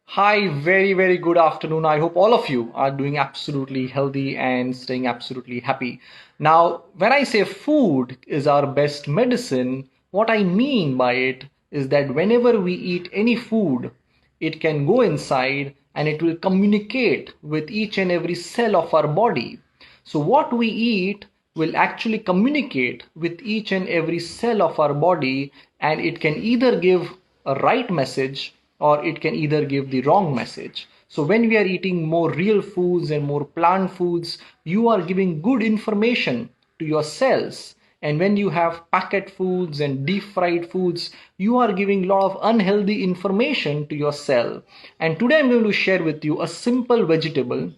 Hi, very good afternoon. I hope all of you are doing absolutely healthy and staying absolutely happy. Now, when I say food is our best medicine, what I mean by it is that whenever we eat any food, it can go inside and it will communicate with each and every cell of our body. So, what we eat will actually communicate with each and every cell of our body, and it can either give a right message or it can either give the wrong message. So when we are eating more real foods and more plant foods, you are giving good information to your cells. And when you have packet foods and deep fried foods, you are giving a lot of unhealthy information to your cell. And today I'm going to share with you a simple vegetable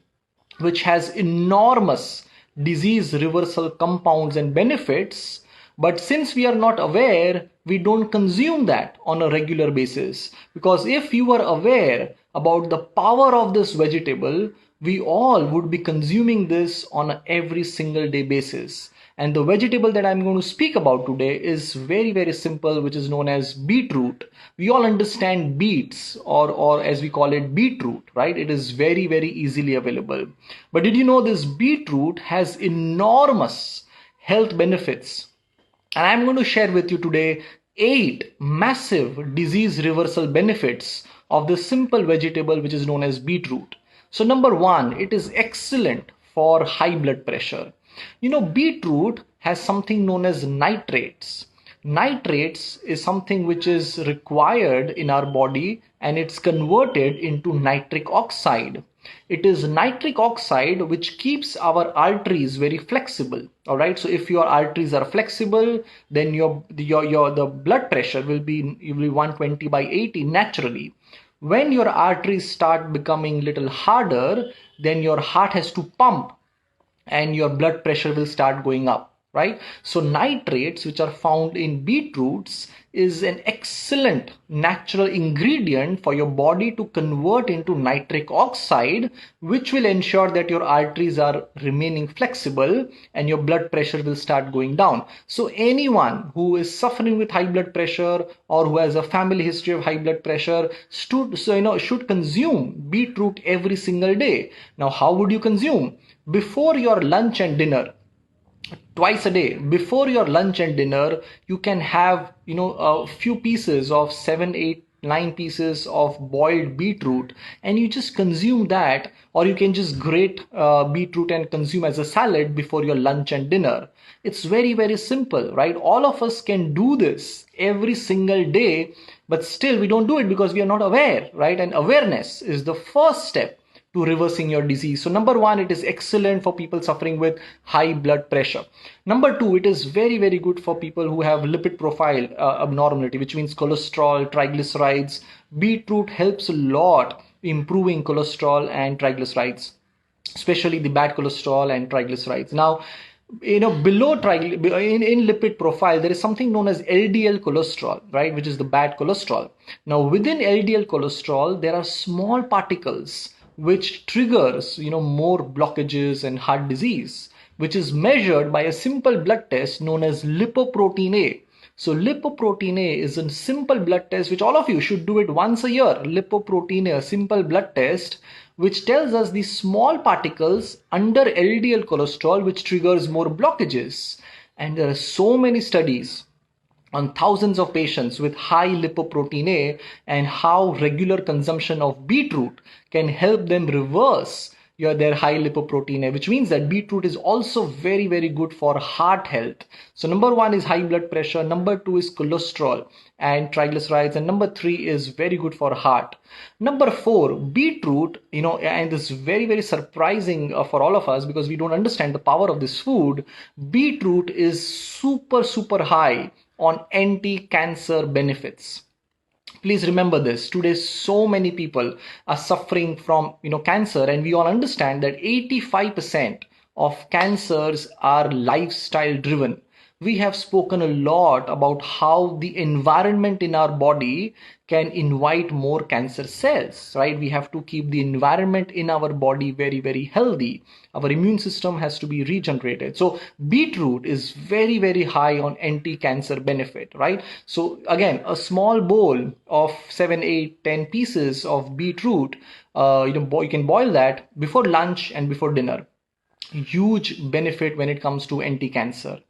which has enormous disease reversal compounds and benefits. But since we are not aware, we don't consume that on a regular basis. Because if you were aware about the power of this vegetable, we all would be consuming this on a every single day basis. And the vegetable that I'm going to speak about today is very simple, which is known as beetroot. We all understand beets, or as we call it, beetroot, right? It is very easily available. But did you know this beetroot has enormous health benefits? And I'm going to share with you today 8 massive disease reversal benefits of this simple vegetable which is known as beetroot. So number one, it is excellent for high blood pressure. You know, beetroot has something known as nitrates. Nitrates is something which is required in our body and it's converted into nitric oxide. It is nitric oxide which keeps our arteries very flexible. All right. So if your arteries are flexible, then your the blood pressure will be 120 by 80 naturally. When your arteries start becoming little harder, then your heart has to pump and your blood pressure will start going up, right? So nitrates, which are found in beetroots, is an excellent natural ingredient for your body to convert into nitric oxide, which will ensure that your arteries are remaining flexible and your blood pressure will start going down. So anyone who is suffering with high blood pressure or who has a family history of high blood pressure should consume beetroot every single day. Now, how would you consume? Before your lunch and dinner, twice a day, before your lunch and dinner, you can have a few pieces of 7 8 9 pieces of boiled beetroot, and you just consume that, or you can just grate beetroot and consume as a salad before your lunch and dinner. It's very simple, right? All of us can do this every single day, but still we don't do it because we are not aware, right? And awareness is the first step to reversing your disease. So number one, it is excellent for people suffering with high blood pressure. Number two, it is very good for people who have lipid profile abnormality, which means cholesterol, triglycerides. Beetroot helps a lot improving cholesterol and triglycerides, especially the bad cholesterol and triglycerides. Now, in lipid profile, there is something known as LDL cholesterol, right, which is the bad cholesterol. Now within LDL cholesterol, there are small particles which triggers more blockages and heart disease, which is measured by a simple blood test known as lipoprotein A. So lipoprotein A is a simple blood test which all of you should do it once a year. Lipoprotein A, a simple blood test which tells us the small particles under LDL cholesterol which triggers more blockages. And there are so many studies on thousands of patients with high lipoprotein A and how regular consumption of beetroot can help them reverse their high lipoprotein A, which means that beetroot is also very good for heart health. So number one is high blood pressure, number two is cholesterol and triglycerides, and number three is very good for heart. Number four, beetroot, and this is very surprising for all of us because we don't understand the power of this food. Beetroot is super high on anti-cancer benefits. Please remember this. Today so many people are suffering from cancer, and we all understand that 85% of cancers are lifestyle driven. we have spoken a lot about how the environment in our body can invite more cancer cells, right? We have to keep the environment in our body very, very healthy. Our immune system has to be regenerated. So beetroot is very, very high on anti-cancer benefit, right? So again, a small bowl of 7, 8, 10 pieces of beetroot, you can boil that before lunch and before dinner. Huge benefit when it comes to anti-cancer.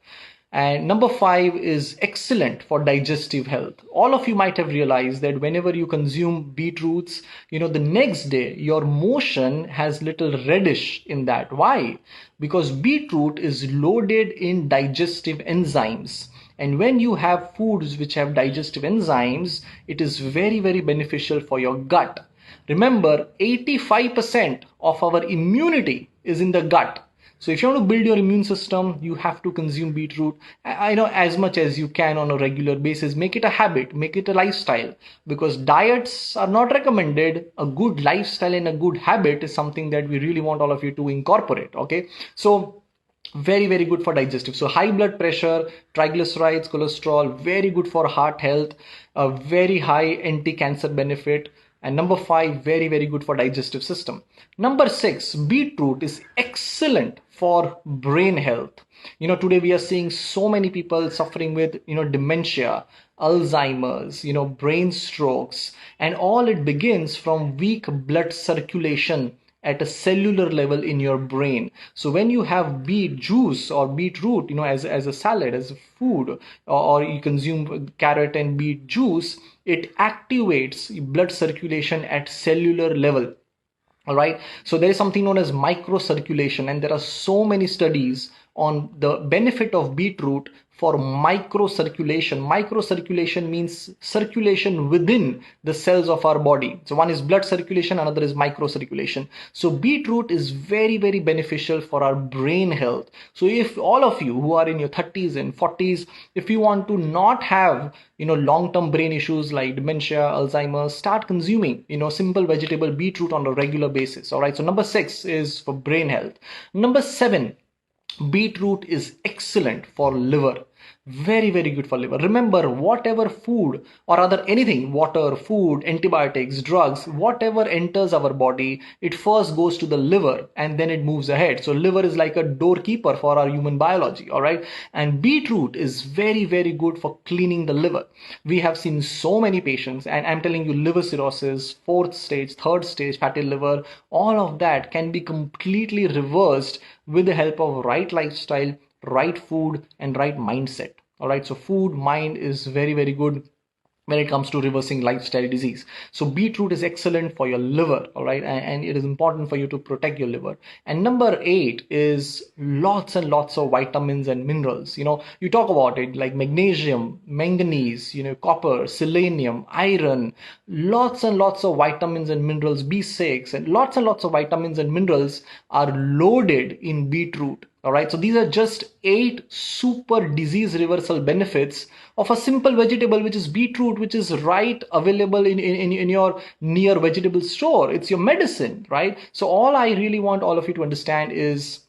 And number 5 is excellent for digestive health. All of you might have realized that whenever you consume beetroots, the next day your motion has little reddish in that. Why? Because beetroot is loaded in digestive enzymes. And when you have foods which have digestive enzymes, it is very, very beneficial for your gut. Remember, 85% of our immunity is in the gut. So if you want to build your immune system, you have to consume beetroot. I know, as much as you can on a regular basis. Make it a habit, make it a lifestyle, because diets are not recommended. A good lifestyle and a good habit is something that we really want all of you to incorporate. Okay, so very, very good for digestive. So high blood pressure, triglycerides, cholesterol, very good for heart health, a very high anti-cancer benefit. And number 5, very, very good for digestive system. Number 6, beetroot is excellent for brain health. Today we are seeing so many people suffering with, dementia, Alzheimer's, brain strokes, and all it begins from weak blood circulation at a cellular level in your brain. So when you have beet juice or beetroot, as a salad, as a food, or you consume carrot and beet juice, it activates blood circulation at cellular level. All right, so there is something known as microcirculation, and there are so many studies on the benefit of beetroot for microcirculation. Microcirculation means circulation within the cells of our body. So one is blood circulation, another is microcirculation. So beetroot is very, very beneficial for our brain health. So if all of you who are in your 30s and 40s, if you want to not have long-term brain issues like dementia, Alzheimer's, start consuming simple vegetable beetroot on a regular basis. All right, so number 6 is for brain health. Number 7, beetroot is excellent for liver. Very, very good for liver. Remember, whatever food or other anything, water, food, antibiotics, drugs, whatever enters our body, it first goes to the liver and then it moves ahead. So liver is like a doorkeeper for our human biology. All right, and beetroot is very, very good for cleaning the liver. We have seen so many patients, and I'm telling you, liver cirrhosis, 4th stage, 3rd stage fatty liver, all of that can be completely reversed with the help of right lifestyle, right food, and right mindset. All right, so food, mind is very, very good when it comes to reversing lifestyle disease. So beetroot is excellent for your liver. All right, and it is important for you to protect your liver. And number 8 is lots and lots of vitamins and minerals. You talk about it like magnesium, manganese, copper, selenium, iron, lots and lots of vitamins and minerals, B6, and lots of vitamins and minerals are loaded in beetroot. All right, so these are just 8 super disease reversal benefits of a simple vegetable, which is beetroot, which is right available in your near vegetable store. It's your medicine, right? So all I really want all of you to understand is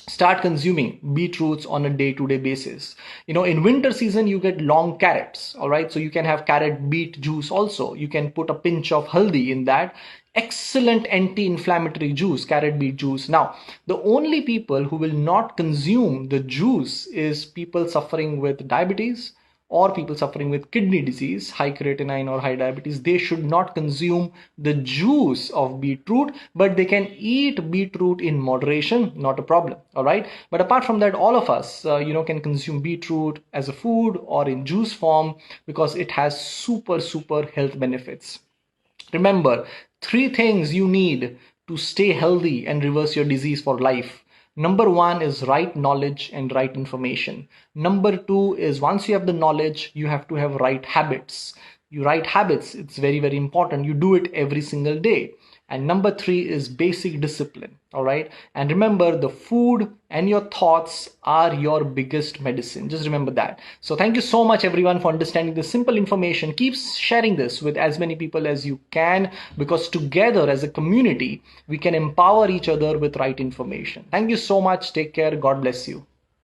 start consuming beetroots on a day-to-day basis. In winter season, you get long carrots. All right, so you can have carrot beet juice also. You can put a pinch of haldi in that. Excellent anti-inflammatory juice, carrot beet juice. Now, the only people who will not consume the juice is people suffering with diabetes or people suffering with kidney disease, high creatinine or high diabetes. They should not consume the juice of beetroot, but they can eat beetroot in moderation, not a problem. All right, but apart from that, all of us can consume beetroot as a food or in juice form, because it has super health benefits. Remember, 3 things you need to stay healthy and reverse your disease for life. Number 1 is right knowledge and right information. Number 2 is, once you have the knowledge, you have to have right habits. Right habits, it's very, very important. You do it every single day. And number 3 is basic discipline. All right, and remember, the food and your thoughts are your biggest medicine. Just remember that. So thank you so much everyone for understanding this simple information. Keep sharing this with as many people as you can, because together as a community we can empower each other with right information. Thank you so much. Take care. God bless you.